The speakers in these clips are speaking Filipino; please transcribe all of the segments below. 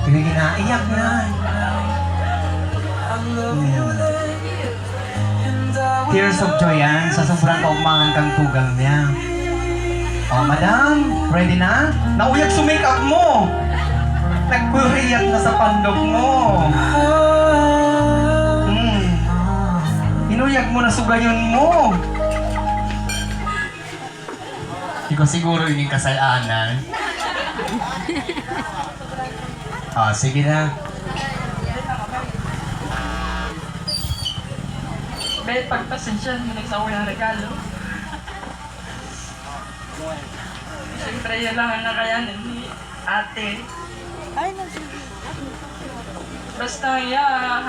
Naiyak na. Tears of joy yan sa sobrang kaumangan kang tugang niya. Oh, madam, ready na? Nauyag sa make-up mo. Nagpuriyak na sa pandog mo. Inuyag mo na sugayon mo. Hindi ko siguro yun yung kasalanan. Sige na. Kahit pagpasensya mo nagsawa ng regalo. Siyempre yan lang ang nakayanan ni ate. Basta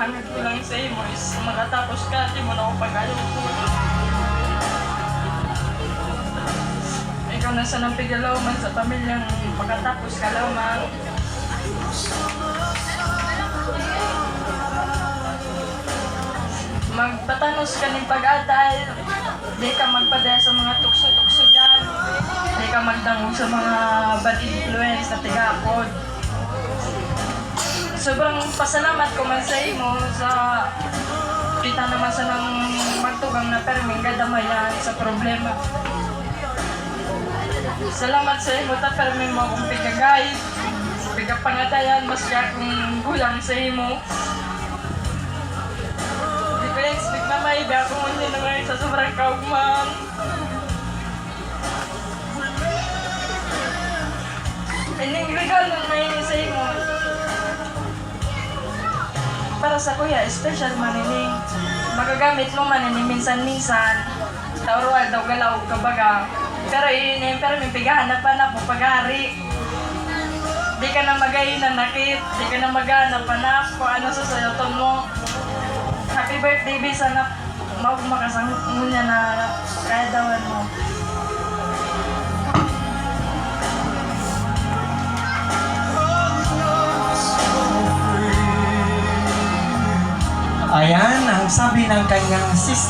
hanggang ko lang sa imo is makatapos ka, di mo na ako pag-ayaw ko. Ikaw nasa ng pigalaw man sa pamilyang makatapos ka lamang. Magpatanos ka ng pag-atay, di ka magpadaya sa mga tukso-tukso dyan, di ka magdangog sa mga bad influence na tigapod. Sobrang pasalamat ko man sa imo sa kita naman sa nang magtugang na perming gadamayan sa problema. Salamat sa imo ta perming mo akong pigagay, pigapangatayan, mas kaya akong gulang sa imo. Expect na may iba kung hindi naman sa sobrang kaugman. Ining regalo na yun sa imo. Para sa kuya, special manining. Magagamit mo manining minsan-minsan. Tauruan daw galaw kabaga. Pero pero may pigahanap pa na po pag-ari. Di ka na mag-ainanakit. Di ka na mag-hanap pa na kung ano sa sayoton mo. Happy birthday, B. Sana makasangon niya na kaya dawan mo. Ayan, ang sabi ng kanyang sister.